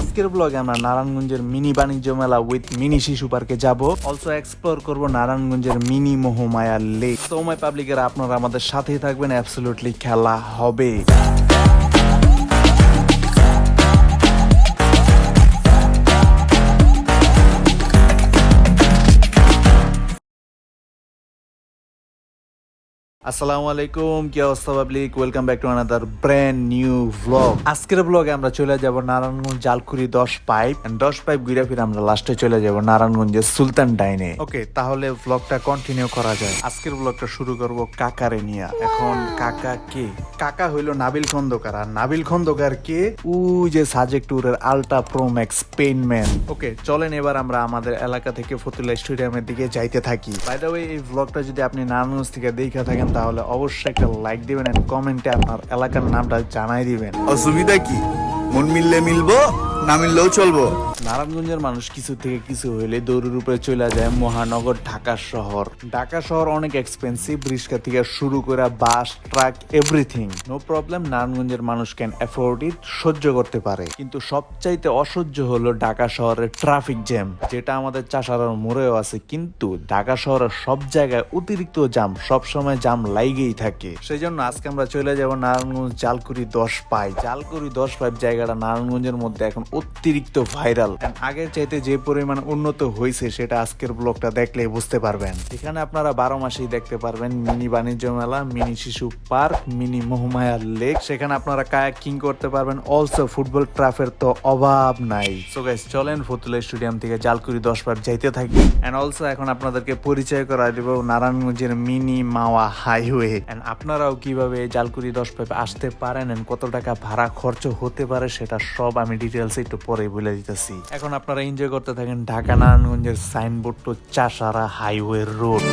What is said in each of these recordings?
আজকের ব্লগে আমরা নারায়ণগঞ্জের মিনি বাণিজ্য মেলা উইথ মিনি শিশু পার্কে যাব। অলসো এক্সপ্লোর করব নারায়ণগঞ্জের মিনি মোহমায়া লেক। সোমাই পাবলিকের আপনারা আমাদের সাথেই থাকবেন, অ্যাবসলিউটলি খেলা হবে। আসসালামু আলাইকুম, কি অবস্থা public? Welcome back to another brand new vlog. আজকের ব্লগে আমরা চলে যাব নারায়ণগঞ্জ জালকুড়ি 10 পাইপ ঘুরে ফিরে আমরা লাস্টে চলে যাব নারায়ণগঞ্জের সুলতান ডাইনে। ওকে, তাহলে ব্লগটা কন্টিনিউ করা যায়। আজকের ব্লগটা শুরু করব কাকারে নিয়ে। এখন কাকা কে? কাকা হইলো নাবিল খন্দকার। আর নাবিল খন্দকার কে? ওই যে সাজেক ট্যুরের আলট্রা প্রো ম্যাক্স পেইনম্যান। ওকে, চলেন এবার আমরা আমাদের এলাকা থেকে ফতুল্লা স্টেডিয়ামের দিকে যাইতে থাকি। বাই দ্য ওয়ে, এই ব্লগটা যদি আপনি নারায়ণগঞ্জ থেকে দেখে থাকেন তাহলে অবশ্যই একটা লাইক দিবেন এন্ড কমেন্টে আপনার এলাকার নামটা জানাই দিবেন। অসুবিধা কি? মন মিললে মিলবো, না মিললেও চলবো। নারায়ণগঞ্জের মানুষ কিছু থেকে কিছু হইলে দৌড়ের উপরে চলে যায় মহানগর ঢাকা শহর। ঢাকা শহর অনেক এক্সপেন্সিভ, রিক্সা থেকে শুরু করে বাস, ট্রাক, এভরিথিং। নো প্রবলেম, নারায়ণগঞ্জের মানুষ ক্যান অ্যাফোর্ড ইট, সহ্য করতে পারে। কিন্তু সবচাইতে অসহ্য হলো ঢাকা শহরের ট্রাফিক জ্যাম, যেটা আমাদের চাষারার মোড়েও আছে। কিন্তু ঢাকা শহরের সব জায়গায় অতিরিক্ত জ্যাম, সবসময় জ্যাম লাইগেই থাকে। সেই জন্য আজকে আমরা চলে যাব নারায়ণগঞ্জ জালকুড়ি 10 পাইপ। জালকুড়ি 10 পাইপ জায়গাটা নারায়ণগঞ্জের মধ্যে এখন অতিরিক্ত ভাইরাল। আগের চাইতে যে পরিমাণ উন্নত হয়েছে সেটা আজকের ব্লগটা দেখলে বুঝতে পারবেন। এখানে আপনারা 12 মাসেই দেখতে পারবেন মিনি বাণিজ্য মেলা, মিনি শিশু পার্ক, মিনি মোহমায়া লেক। সেখানে আপনারা কায়াকিং করতে পারবেন। অলসো ফুটবল ট্রাফের তো অভাব নাই। সো গাইস, চলেন ফতুল্লা স্টেডিয়াম থেকে জালকুড়ি 10 পাইপ যাইতে থাকি। এন্ড অলসো এখন আপনাদেরকে পরিচয় করা দেব নারায়ণগঞ্জের মিনি মাওয়া হাইওয়ে। এন্ড আপনারাও কিভাবে জালকুড়ি 10 পাইপ আসতে পারেন এন্ড কত টাকা ভাড়া খরচ হতে পারে সেটা সব আমি ডিটেলস একটু পরে বলে দিতেছি। এখন আপনারা এনজয় করতে থাকেন ঢাকা নারায়ণগঞ্জের signboard two Chashara highway road.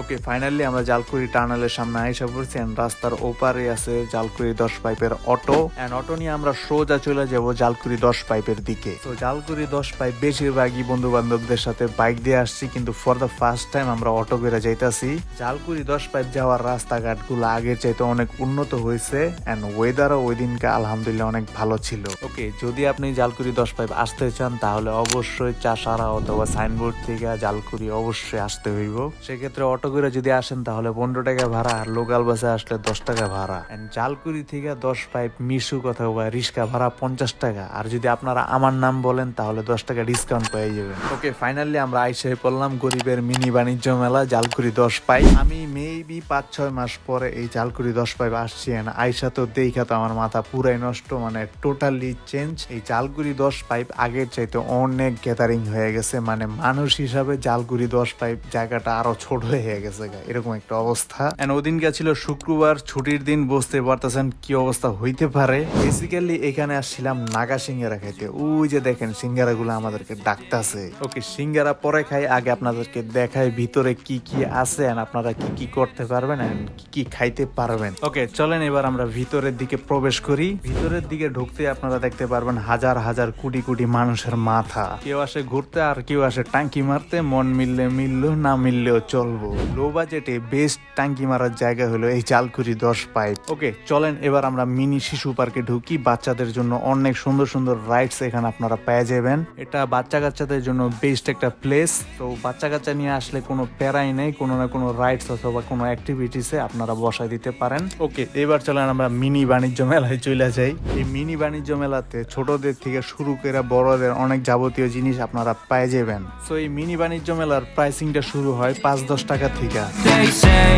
ওকে, ফাইনালি আমরা জালকুড়ি টার্নালের সামনে আইসা পড়ছি। রাস্তার ওপারে আছে জালকুড়ি 10 পাইপের অটো। এন্ড অটো নিয়ে আমরা সোজা চলে যাব জালকুড়ি 10 পাইপের দিকে। তো জালকুড়ি 10 পাইপ বেশিরভাগই বন্ধু বান্ধবদের সাথে বাইক দিয়ে আসছি, কিন্তু ফর দ্য ফার্স্ট টাইম আমরা অটো করে যাইতাছি। জালকুড়ি 10 পাইপ যাওয়ার রাস্তাঘাট গুলো আগের চাইতে অনেক উন্নত হয়েছে। এন্ড ওয়েদারও ওই দিনকে আলহামদুলিল্লাহ অনেক ভালো ছিল। ওকে, যদি আপনি জালকুড়ি 10 পাইপ আসতে চান তাহলে অবশ্যই চাষারা অথবা সাইনবোর্ড থেকে জালকুড়ি অবশ্যই আসতে হইব। সেক্ষেত্রে অটো করে যদি আসেন তাহলে 15 টাকা ভাড়া, আর লোকাল বাসে আসলে 10 টাকা ভাড়া। জালকুড়ি থেকে 10 পাইপ মিশু অথবা রিক্সা ভাড়া 50 টাকা। আর যদি আপনারা আমার নাম বলেন তাহলে 10 টাকা ডিসকাউন্ট পেয়ে যাবেন। ওকে, ফাইনালি আমরা আইসা পড়লাম গরিবের মিনি বাণিজ্য মেলা জালকুড়ি 10 পাইপ। আমি মেবি 5-6 মাস পরে এই জালকুড়ি 10 পাইপ আসছি। আইসা তো দেখা তো আমার মাথা পুরাই নষ্ট, মানে টোটালি চেঞ্জ। এই জালকুড়ি 10 পাইপ আগের চাইতে অনেক গ্যাদারিং হয়ে গেছে, মানে মানুষ হিসাবে জালকুড়ি 10 পাইপ জায়গাটা আরো ছোট হয়ে গেছে, এরকম একটা অবস্থা। ওদিনকে ছিল শুক্রবার, ছুটির দিন, বুঝতে পারতেছেন কি অবস্থা হইতে পারে। বেসিক্যালি এখানে আসছিলাম নাগা সিঙ্গারা খাইতে। ওই যে দেখেন সিঙ্গারা গুলো আমাদেরকে ডাকতেছে। ওকে, সিঙ্গারা পরে খাই, আগে আপনাদেরকে দেখাই ভিতরে কি কি আছে, আপনারা কি কি করতে পারবেন, কি কি খাইতে পারবেন। ওকে, চলেন এবার আমরা ভিতরের দিকে প্রবেশ করি। ভিতরের দিকে ঢুকতে আপনারা দেখতে পারবেন হাজার হাজার কোটি কোটি মানুষের মাথা। কেউ আসে ঘুরতে আর কেউ আসে টাঙ্কি মারতে। মন মিললে মিললো, না মিললেও চলবো। লো বাজেটে বেস্ট টাঙ্কি মারার জায়গা হলো এই জালকুড়ি 10 পাইপ। ওকে, চলেন এবার আমরা মিনি শিশু পার্কে ঢুকি। বাচ্চাদের জন্য অনেক সুন্দর সুন্দর রাইডস এখানে আপনারা পেয়ে যাবেন। এটা বাচ্চা কাচ্চাদের জন্য বেস্ট একটা প্লেস। তো বাচ্চা কাচ্চা নিয়ে আসলে কোনো প্যারাই নেই, কোনো না কোনো রাইডস অথবা কোনো অ্যাক্টিভিটিসে আপনারা বসাই দিতে পারেন। ওকে, এবার চলেন আমরা মিনি বাণিজ্য মেলায় চলে যাই। এই মিনি বাণিজ্য মেলাতে ছোটদের থেকে শুরু করে বড়দের অনেক যাবতীয় জিনিস আপনারা পেয়ে যাবেন। তো এই মিনি বাণিজ্য মেলার প্রাইসিংটা শুরু হয় 5-10 টাকা থেকে। They say,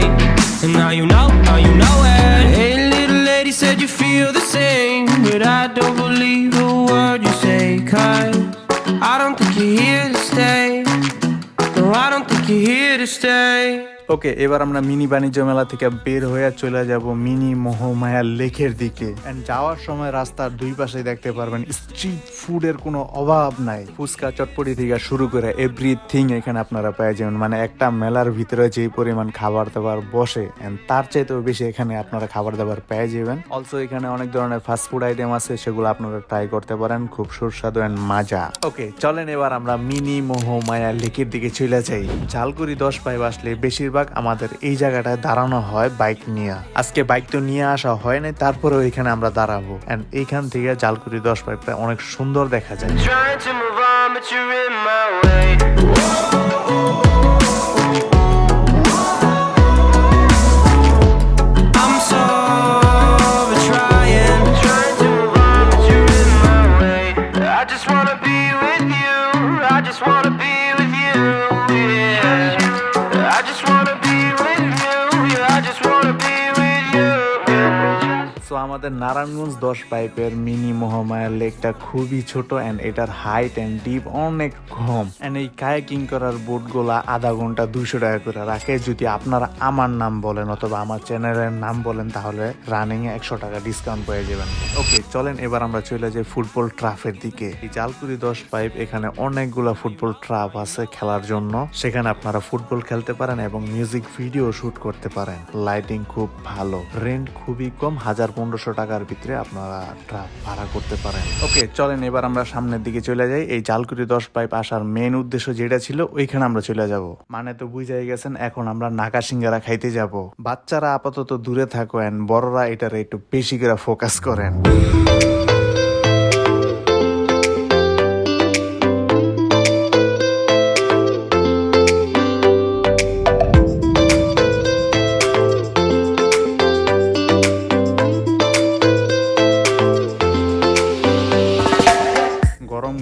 and now you know it. Hey, little lady said you feel the same, but I don't believe a word you say, 'cause I don't think you're here to stay. No, I don't think you're here to stay. ওকে, এবার আমরা mini বাণিজ্য মেলা থেকে বের হয়ে চলে যাব mini মোহমায়া লেকের দিকে। এন্ড যাওয়ার সময় রাস্তার দুই পাশে দেখতে পারবেন স্ট্রিট ফুডের কোনো অভাব নাই। ফুচকা চটপটি থেকে শুরু করে এভরিথিং এখানে আপনারা পেয়ে যাবেন। মানে একটা মেলার ভিতরে যে পরিমাণ খাবার দাবার বসে এন্ড তার চাইতেও বেশি এখানে আপনারা খাবার দাবার পেয়ে যাবেন। অলসো এখানে অনেক ধরনের ফাস্টফুড আইটেম আছে, সেগুলো আপনারা ট্রাই করতে পারেন, খুব সুস্বাদু এন্ড মজা। ওকে, চলেন এবার আমরা মিনি মোহমায়া লেকের দিকে চলে যাই। ঝালকুড়ি 10 পাইপ আসলে বেশিরভাগ আমাদের এই জায়গাটায় দাঁড়ানো হয় বাইক নিয়ে। আজকে বাইক তো নিয়ে আসা হয় না, তারপরেও এখানে আমরা দাঁড়াবো। এন্ড এইখান থেকে ঝালকুড়ি 10 পাইপটা অনেক সুন্দর দেখা যায়। Trying to move on, but you're in my way. I'm so over trying to move on, but you're in my way. I just wanna be with you. I just wanna be with you. Yeah. I just wanna be with you. Yeah, I just wanna be with you. So আমাদের নারায়ণগঞ্জ 10 পাইপের mini মোহমায়া লেকটা খুবই ছোট and এটার height and deep অনেক কম। And এই kayaking করার boat গুলা আধা ঘন্টা 200 টাকা করে রাখে। যদি আপনারা আমার নাম বলেন অথবা আমার চ্যানেলের নাম বলেন তাহলে রানিং এ 100 টাকা ডিসকাউন্ট পেয়ে যাবেন। ওকে, চলেন এবার আমরা চলে যাই ফুটবল ট্রাফের দিকে। এই ঝালকুড়ি 10 পাইপ এখানে অনেকগুলা ফুটবল ট্রাফ আছে খেলার জন্য। সেখানে আপনারা ফুটবল খেলতে পারেন এবং মিউজিক ভিডিও শুট করতে পারেন। লাইটিং খুব ভালো, রেন্ট খুবই কম, 1000-1500 টাকার ভিতরে আপনারা ট্রাক ভাড়া করতে পারেন। ওকে, চলেন এবার আমরা সামনের দিকে চলে যাই। এই ঝালকুড়ি 10 পাইপ আসার মেন উদ্দেশ্য যেটা ছিল ওইখানে আমরা চলে যাব। মানে তো বুঝাই গেছেন, এখন আমরা নাকা সিঙ্গারা খাইতে যাব। বাচ্চারা আপাতত দূরে থাকেন, বড়রা এটারে একটু বেশি করে ফোকাস করেন।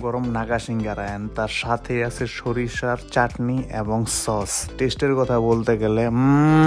গরম নাগা সিঙ্গারা এন্ড তার সাথে আছে সরিষার চাটনি এবং সস। টেস্টের কথা বলতে গেলে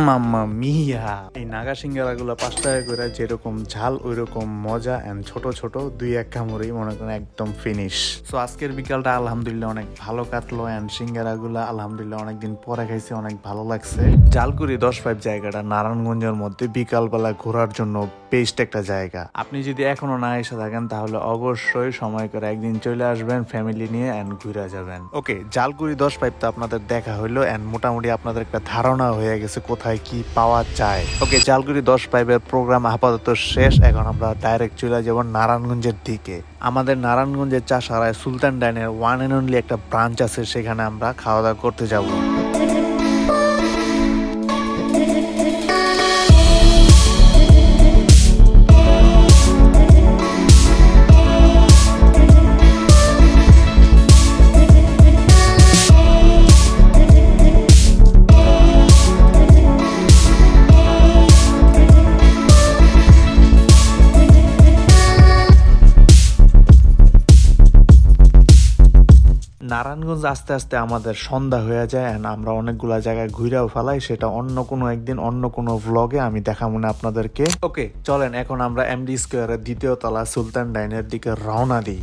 মাম্মা মিয়া। এই নাগা সিঙ্গারা গুলো 5 টাকা করে, যেরকম ঝাল ওই রকম মজা এন্ড ছোট ছোট 2-1 কামড়েই মনে করেন একদম ফিনিশ। সো আজকের বিকালটা আলহামদুলিল্লাহ অনেক ভালো কাটলো এন্ড সিঙ্গারা গুলা আলহামদুলিল্লাহ অনেকদিন পরে খাইছি, অনেক ভালো লাগছে। ঝালকুড়ি 10 পাইপ জায়গাটা নারায়ণগঞ্জের মধ্যে বিকালবেলা ঘোরার জন্য বেস্ট একটা জায়গা। আপনি যদি এখনো না এসে থাকেন তাহলে অবশ্যই সময় করে একদিন চলে আসবেন ফ্যামিলি নিয়ে এন্ড ঘুরে যাবেন। ওকে, ঝালকুড়ি 10 পাইপ তো আপনাদের দেখা হইলো এন্ড মোটামুটি আপনাদের একটা ধারণা হয়ে গেছে কোথায় কি পাওয়া যায়। ওকে, ঝালকুড়ি 10 পাইপের প্রোগ্রাম আপাতত শেষ। এখন আমরা ডাইরেক্ট চলে যাব নারায়ণগঞ্জের দিকে। আমাদের নারায়ণগঞ্জের চাষারায় সুলতান ডাইনের ওয়ান এন্ড অনলি একটা ব্রাঞ্চ আছে, সেখানে আমরা খাওয়া দাওয়া করতে যাবো। নারায়ণগঞ্জ আস্তে আস্তে আমাদের সন্ধ্যা হয়ে যায় and আমরা অনেকগুলা জায়গায় ঘুরেও ফেলাই। সেটা অন্য কোনো একদিন অন্য কোনো ভ্লগে আমি দেখাবো না আপনাদেরকে। ওকে, চলেন এখন আমরা এমডি স্কোয়ারের 2য় তলা সুলতান ডাইনের দিকে রওনা দিই।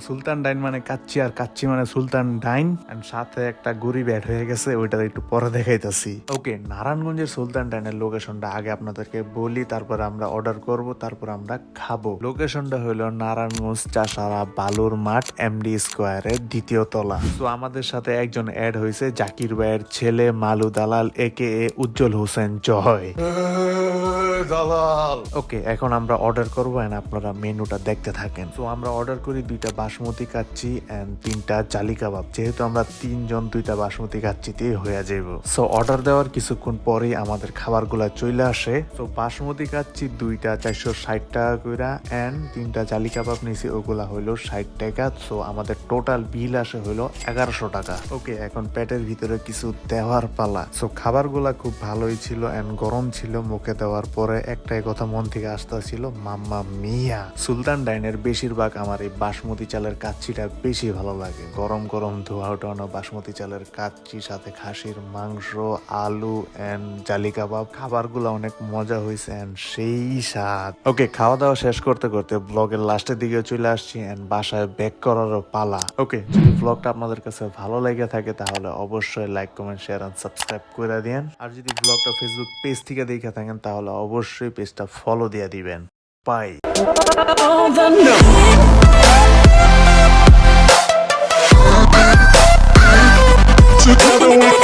সুলতান ডাইন মানে কাচ্চি আর কাচ্চি মানে সুলতান ডাইন এন্ড সাথে একটা গরিব অ্যাড হয়ে গেছে, ওইটা একটু পরে দেখাইতেছি। ওকে, নারায়ণগঞ্জের সুলতান ডাইনের লোকেশনটা আগে আপনাদেরকে বলি, তারপর আমরা অর্ডার করব, তারপর আমরা খাবো। লোকেশনটা হলো নারায়ণগঞ্জ চাষারা বালুর মাঠ এমডি স্কোয়ারের 2য় তলা। তো আমাদের সাথে একজন অ্যাড হয়েছে, জাকির ভাইয়ের ছেলে মালু দালাল একে উজ্জ্বল হোসেন জয় দালাল। ওকে, এখন আমরা অর্ডার করবো এন্ড আপনারা মেনুটা দেখতে থাকেন। তো আমরা অর্ডার করি 2টা বাসমতি কাচ্চি এন্ড 3টা জালি কাবাব। যেহেতু আমরা 3 জন 2টা বাসমতি কাচ্চিতেই হয়ে যাইব। সো অর্ডার দেওয়ার কিছুক্ষণ পরেই আমাদের খাবারগুলা চলে আসে। তো বাসমতি কাচ্চি 2টা 460 টাকা কইরা এন্ড 3টা জালি কাবাব নিছি, ওগুলা হইলো 60 টাকা। সো আমাদের টোটাল বিল আসে হইলো 1100 টাকা। ওকে, এখন পেটের ভিতরে কিছু দেওয়ার পালা। সো খাবারগুলা খুব ভালোই ছিল এন্ড গরম ছিল। মুখে দেওয়ার পরে একটাই কথা মন থেকে আসতেছিল, মাম্মা মিয়া। সুলতান ডাইনের বেশিরভাগ আমার এই বাসমতি চালের চালের কাচ্চিটা বেশি ভালো লাগে। গরম গরম ধোয়া ওঠানো বাসমতি চালের কাচ্চি, সাথে খাসির মাংস, আলু এন্ড জালি কাবাব, খাবারগুলো অনেক মজা হয়েছে এন্ড সেই স্বাদ। ওকে, খাওয়া দাওয়া শেষ করতে করতে ব্লগের লাস্টের দিকে চলে আসছি এন্ড বাসায় ব্যাক করারও পালা। ওকে, যদি ব্লগটা আপনাদের কাছে ভালো লেগে থাকে তাহলে অবশ্যই like, comment, share and subscribe করে দিন। আর যদি ব্লগটা ফেসবুক পেজ থেকে দেখে থাকেন তাহলে অবশ্যই পেজটা ফলো দিয়ে দিবেন। বাই। Together we